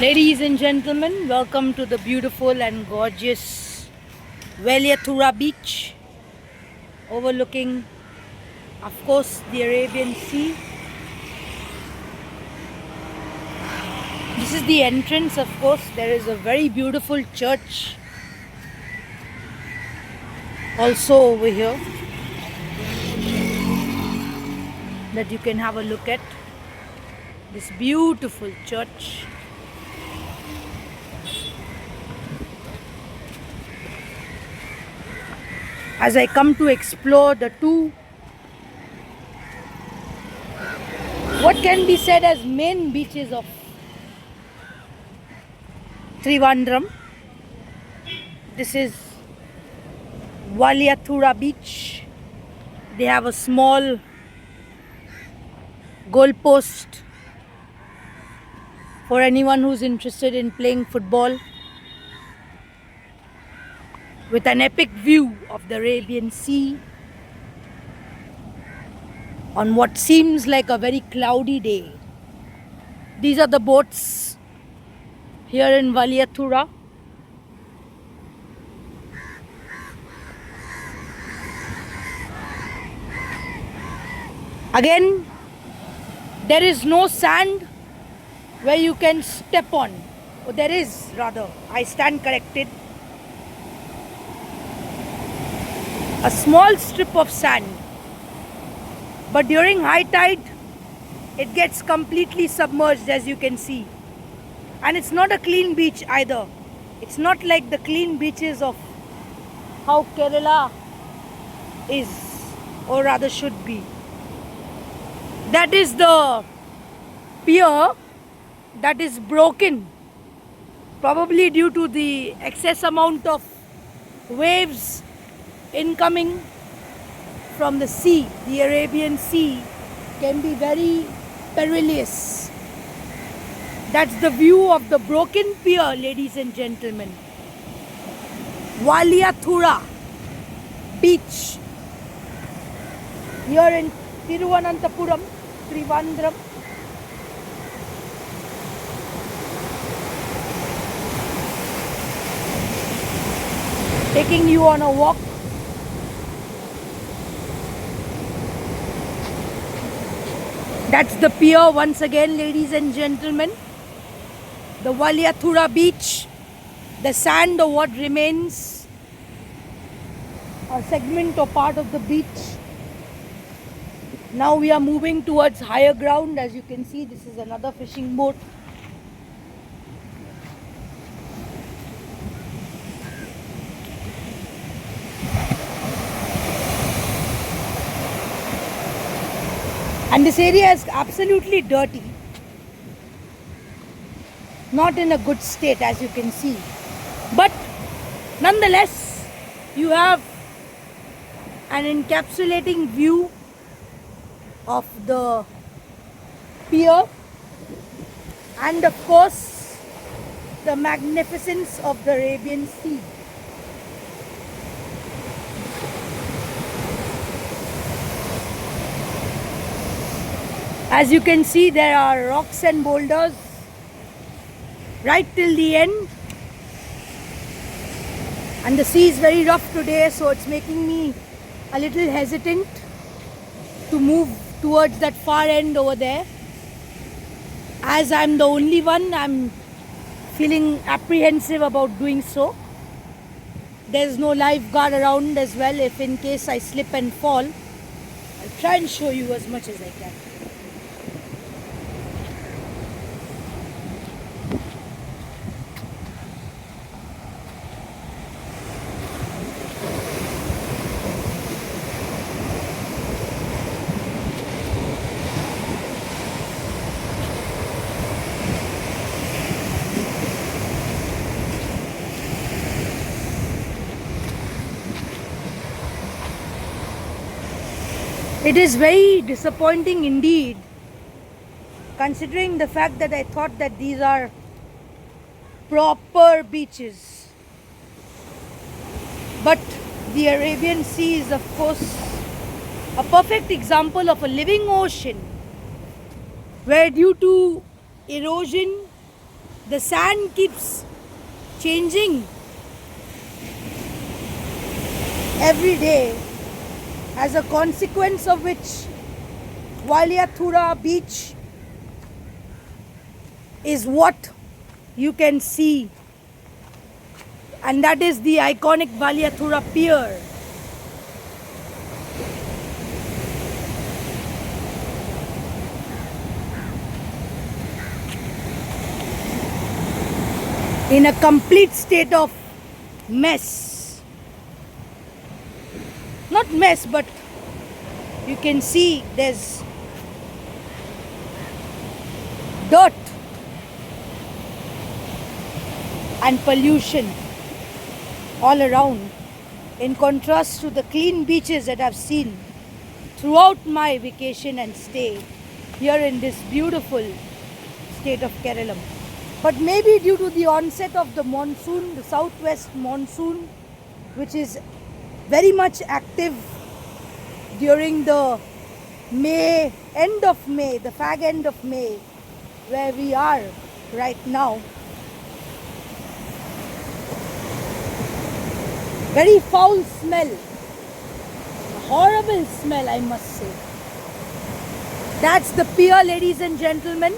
Ladies and gentlemen, welcome to the beautiful and gorgeous Veliathura beach, overlooking, of course, the Arabian Sea. This is the entrance, of course. There is a very beautiful church also over here that you can have a look at. This beautiful church. As I come to explore the two, what can be said as main beaches of Trivandrum. This is Valiathura beach. They have a small goalpost for anyone who's interested in playing football, with an epic view of the Arabian Sea on what seems like a very cloudy day. These are the boats here in Valiathura. Again, there is no sand where you can step on. Oh, there is, rather. I stand corrected. A small strip of sand. But during high tide, it gets completely submerged, as you can see. And it's not a clean beach either. It's not like the clean beaches of how Kerala is, or rather should be. That is the pier that is broken, probably due to the excess amount of waves incoming from the sea. The Arabian Sea can be very perilous. That's the view of the broken pier, ladies and gentlemen. Valiathura beach here in Thiruvananthapuram, Trivandrum. Taking you on a walk. That's the pier once again, ladies and gentlemen. The Valiathura beach, the sand or what remains, a segment or part of the beach. Now we are moving towards higher ground. As you can see, this is another fishing boat. And this area is absolutely dirty. Not in a good state, as you can see. But nonetheless, you have an encapsulating view of the pier and of course the magnificence of the Arabian Sea. As you can see, there are rocks and boulders right till the end, and the sea is very rough today, so it's making me a little hesitant to move towards that far end over there. As I'm the only one, I'm feeling apprehensive about doing so. There's no lifeguard around as well. If in case I slip and fall, I'll try and show you as much as I can. It is very disappointing indeed, considering the fact that I thought that these are proper beaches. But the Arabian Sea is, of course, a perfect example of a living ocean where, due to erosion, The sand keeps changing every day, as a consequence of which Valiathura beach is what you can see, and that is the iconic Valiathura pier. In a complete state of mess. Not mess, but you can see there's dirt and pollution all around, in contrast to the clean beaches that I've seen throughout my vacation and stay here in this beautiful state of Kerala. But maybe due to the onset of the monsoon, the southwest monsoon, which is very much active during the end of May, the fag end of May, where we are right now. Very foul smell, a horrible smell, I must say. That's the pier, ladies and gentlemen,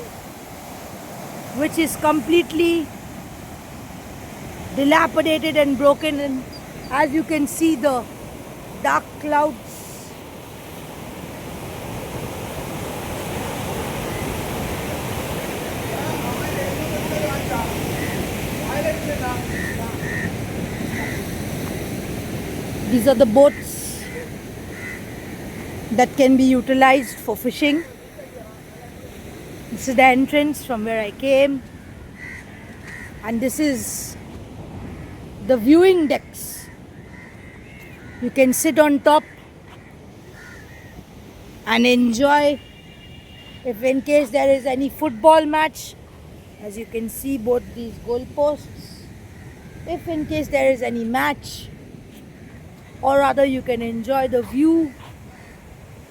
which is completely dilapidated and broken, and as you can see, the dark clouds. These are the boats that can be utilized for fishing. This is the entrance from where I came, and this is the viewing decks. You can sit on top and enjoy, if in case there is any football match. As you can see, both these goalposts, if in case there is any match, or rather you can enjoy the view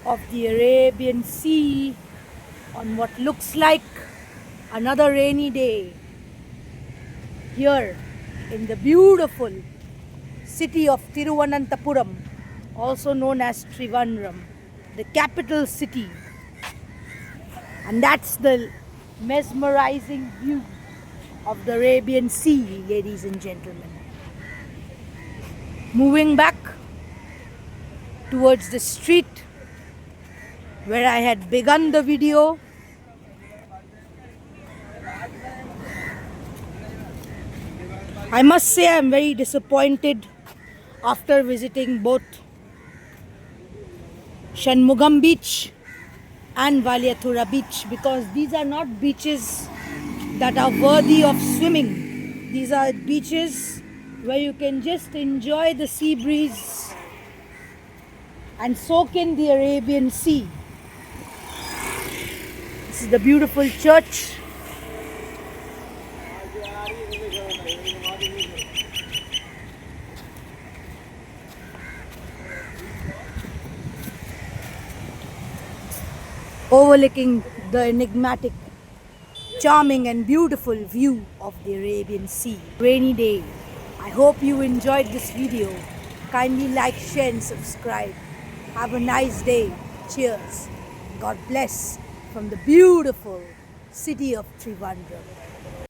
of the Arabian Sea on what looks like another rainy day here in the beautiful city of Thiruvananthapuram, also known as Trivandrum, the capital city. And that's the mesmerizing view of the Arabian Sea, ladies and gentlemen. Moving back towards the street where I had begun the video, I must say I'm very disappointed after visiting both Shanmugam Beach and Valiathura Beach, because these are not beaches that are worthy of swimming. These are beaches where you can just enjoy the sea breeze and soak in the Arabian Sea. This is the beautiful church. Overlooking the enigmatic, charming and beautiful view of the Arabian Sea. Rainy day. I hope you enjoyed this video. Kindly like, share and subscribe. Have a nice day. Cheers. God bless from the beautiful city of Trivandrum.